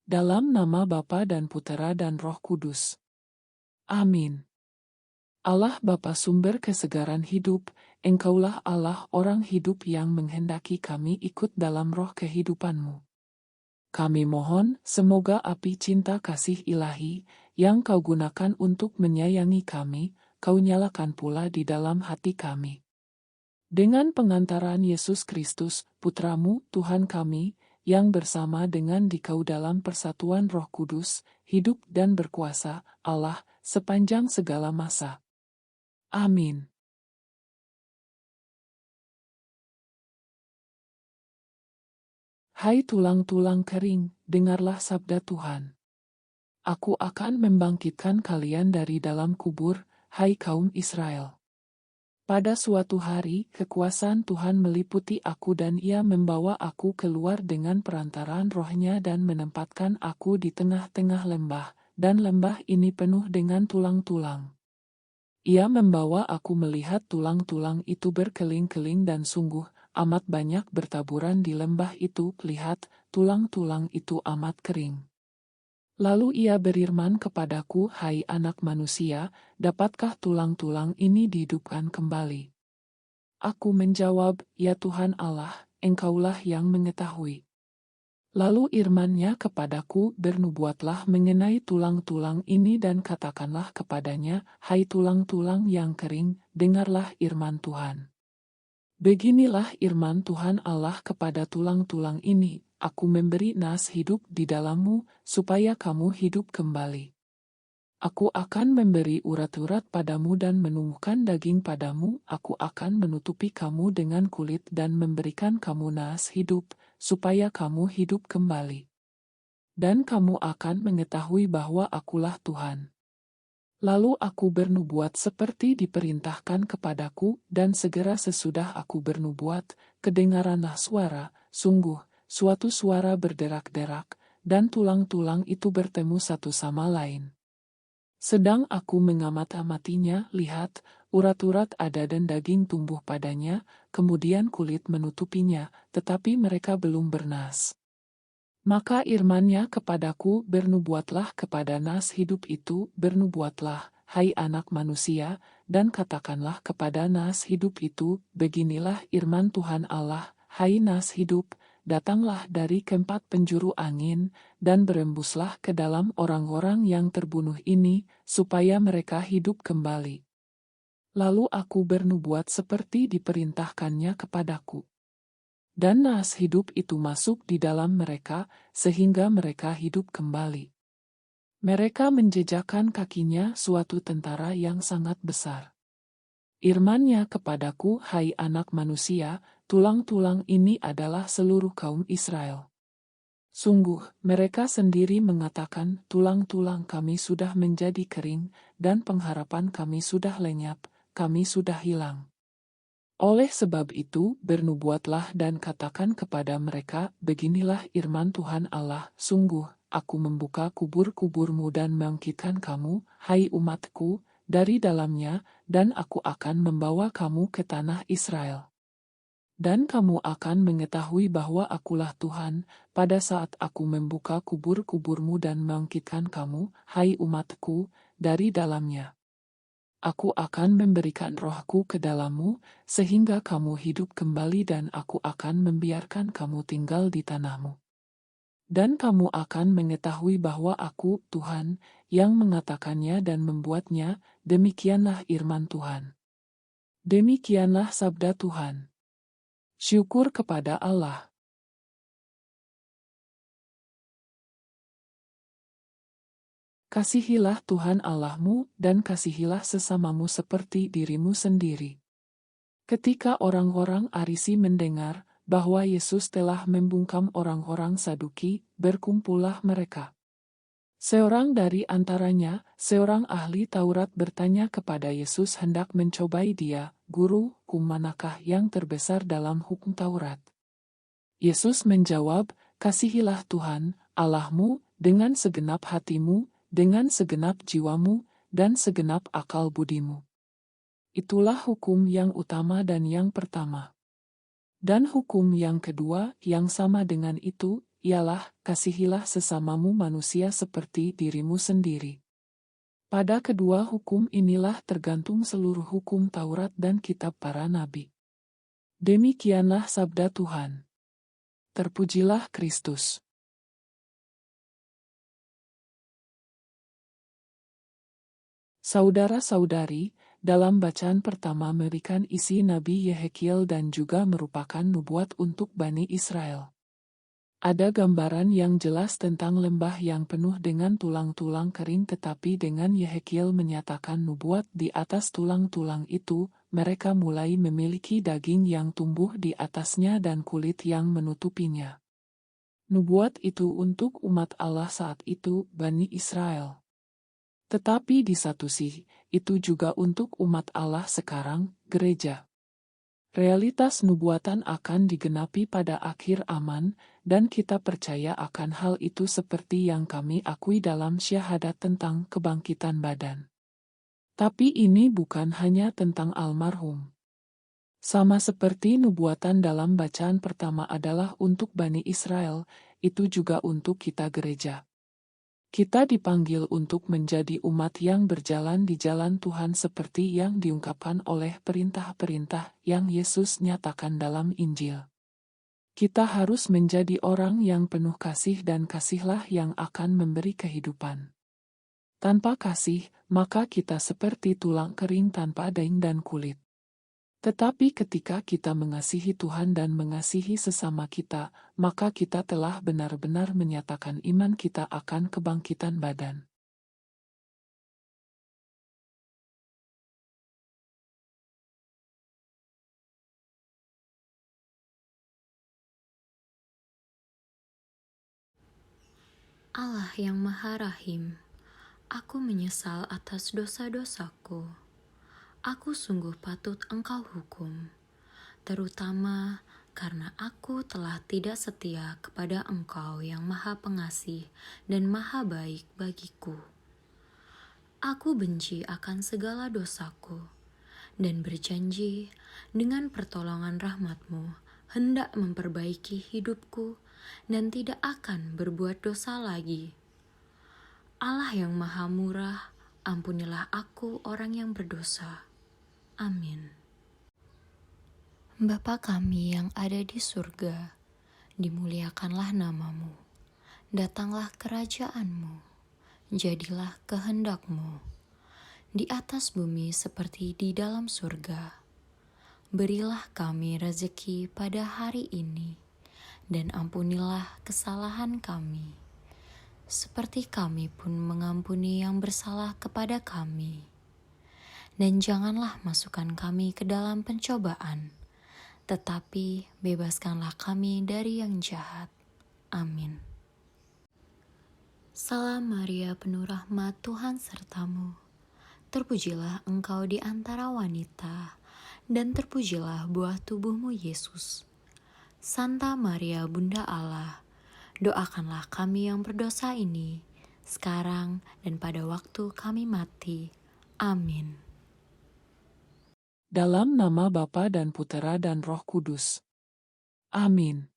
Dalam nama Bapa dan Putera dan Roh Kudus. Amin. Allah Bapa sumber kesegaran hidup, Engkaulah Allah orang hidup yang menghendaki kami ikut dalam roh kehidupan-Mu. Kami mohon, semoga api cinta kasih ilahi, yang Kau gunakan untuk menyayangi kami, Kau nyalakan pula di dalam hati kami. Dengan pengantaran Yesus Kristus, Putra-Mu, Tuhan kami, yang bersama dengan Dikau dalam persatuan Roh Kudus, hidup dan berkuasa, Allah, sepanjang segala masa. Amin. Hai tulang-tulang kering, dengarlah sabda Tuhan. Aku akan membangkitkan kalian dari dalam kubur, hai kaum Israel. Pada suatu hari, kekuasaan Tuhan meliputi aku dan Ia membawa aku keluar dengan perantaraan Roh-Nya dan menempatkan aku di tengah-tengah lembah, dan lembah ini penuh dengan tulang-tulang. Ia membawa aku melihat tulang-tulang itu berkeling-keling dan sungguh amat banyak bertaburan di lembah itu. Lihat, tulang-tulang itu amat kering. Lalu ia berfirman kepadaku, hai anak manusia, dapatkah tulang-tulang ini dihidupkan kembali? Aku menjawab, ya Tuhan Allah, Engkaulah yang mengetahui. Lalu firman-Nya kepadaku, bernubuatlah mengenai tulang-tulang ini dan katakanlah kepadanya, hai tulang-tulang yang kering, dengarlah firman Tuhan. Beginilah firman Tuhan Allah kepada tulang-tulang ini, aku memberi nas hidup di dalammu, supaya kamu hidup kembali. Aku akan memberi urat-urat padamu dan menumbuhkan daging padamu, aku akan menutupi kamu dengan kulit dan memberikan kamu nas hidup, supaya kamu hidup kembali. Dan kamu akan mengetahui bahwa akulah Tuhan. Lalu aku bernubuat seperti diperintahkan kepadaku, dan segera sesudah aku bernubuat, kedengaranlah suara, sungguh, suatu suara berderak-derak, dan tulang-tulang itu bertemu satu sama lain. Sedang aku mengamat-amatinya, lihat, urat-urat ada dan daging tumbuh padanya, kemudian kulit menutupinya, tetapi mereka belum bernas. Maka firman-Nya kepadaku, bernubuatlah kepada nas hidup itu, bernubuatlah, hai anak manusia, dan katakanlah kepada nas hidup itu, beginilah firman Tuhan Allah, hai nas hidup, datanglah dari keempat penjuru angin, dan berembuslah ke dalam orang-orang yang terbunuh ini, supaya mereka hidup kembali. Lalu aku bernubuat seperti diperintahkannya kepadaku. Dan nas hidup itu masuk di dalam mereka, sehingga mereka hidup kembali. Mereka menjejakkan kakinya suatu tentara yang sangat besar. Firman-Nya kepadaku, hai anak manusia, tulang-tulang ini adalah seluruh kaum Israel. Sungguh, mereka sendiri mengatakan, tulang-tulang kami sudah menjadi kering, dan pengharapan kami sudah lenyap, kami sudah hilang. Oleh sebab itu, bernubuatlah dan katakan kepada mereka, beginilah firman Tuhan Allah, sungguh, aku membuka kubur-kuburmu dan membangkitkan kamu, hai umatku, dari dalamnya, dan aku akan membawa kamu ke tanah Israel. Dan kamu akan mengetahui bahwa akulah Tuhan, pada saat aku membuka kubur-kuburmu dan membangkitkan kamu, hai umatku, dari dalamnya. Aku akan memberikan rohku ke dalammu, sehingga kamu hidup kembali dan aku akan membiarkan kamu tinggal di tanahmu. Dan kamu akan mengetahui bahwa aku, Tuhan, yang mengatakannya dan membuatnya, demikianlah firman Tuhan. Demikianlah sabda Tuhan. Syukur kepada Allah. Kasihilah Tuhan Allahmu dan kasihilah sesamamu seperti dirimu sendiri. Ketika orang-orang Farisi mendengar bahwa Yesus telah membungkam orang-orang Saduki, berkumpullah mereka. Seorang dari antaranya, seorang ahli Taurat bertanya kepada Yesus hendak mencobai dia, Guru, hukum manakah yang terbesar dalam hukum Taurat? Yesus menjawab, kasihilah Tuhan, Allahmu, dengan segenap hatimu, dengan segenap jiwamu, dan segenap akal budimu. Itulah hukum yang utama dan yang pertama. Dan hukum yang kedua, yang sama dengan itu, ialah, kasihilah sesamamu manusia seperti dirimu sendiri. Pada kedua hukum inilah tergantung seluruh hukum Taurat dan kitab para nabi. Demikianlah sabda Tuhan. Terpujilah Kristus. Saudara-saudari, dalam bacaan pertama memberikan isi Nabi Yehekiel dan juga merupakan nubuat untuk Bani Israel. Ada gambaran yang jelas tentang lembah yang penuh dengan tulang-tulang kering, tetapi dengan Yehekiel menyatakan nubuat di atas tulang-tulang itu, mereka mulai memiliki daging yang tumbuh di atasnya dan kulit yang menutupinya. Nubuat itu untuk umat Allah saat itu, Bani Israel. Tetapi di satu sisi, itu juga untuk umat Allah sekarang, gereja. Realitas nubuatan akan digenapi pada akhir zaman, dan kita percaya akan hal itu seperti yang kami akui dalam syahadat tentang kebangkitan badan. Tapi ini bukan hanya tentang almarhum. Sama seperti nubuatan dalam bacaan pertama adalah untuk Bani Israel, itu juga untuk kita gereja. Kita dipanggil untuk menjadi umat yang berjalan di jalan Tuhan seperti yang diungkapkan oleh perintah-perintah yang Yesus nyatakan dalam Injil. Kita harus menjadi orang yang penuh kasih, dan kasihlah yang akan memberi kehidupan. Tanpa kasih, maka kita seperti tulang kering tanpa daging dan kulit. Tetapi ketika kita mengasihi Tuhan dan mengasihi sesama kita, maka kita telah benar-benar menyatakan iman kita akan kebangkitan badan. Allah yang Maha Rahim, aku menyesal atas dosa-dosaku. Aku sungguh patut Engkau hukum, terutama karena aku telah tidak setia kepada Engkau yang Maha Pengasih dan Maha Baik bagiku. Aku benci akan segala dosaku, dan berjanji dengan pertolongan rahmat-Mu hendak memperbaiki hidupku dan tidak akan berbuat dosa lagi. Allah yang Maha Murah, ampunilah aku orang yang berdosa. Amin. Bapa kami yang ada di surga, dimuliakanlah nama-Mu. Datanglah kerajaan-Mu. Jadilah kehendak-Mu di atas bumi seperti di dalam surga. Berilah kami rezeki pada hari ini, dan ampunilah kesalahan kami, seperti kami pun mengampuni yang bersalah kepada kami. Dan janganlah masukkan kami ke dalam pencobaan, tetapi bebaskanlah kami dari yang jahat. Amin. Salam Maria, penuh rahmat, Tuhan sertamu. Terpujilah engkau di antara wanita, dan terpujilah buah tubuhmu Yesus. Santa Maria, Bunda Allah, doakanlah kami yang berdosa ini, sekarang dan pada waktu kami mati. Amin. Dalam nama Bapa dan Putera dan Roh Kudus. Amin.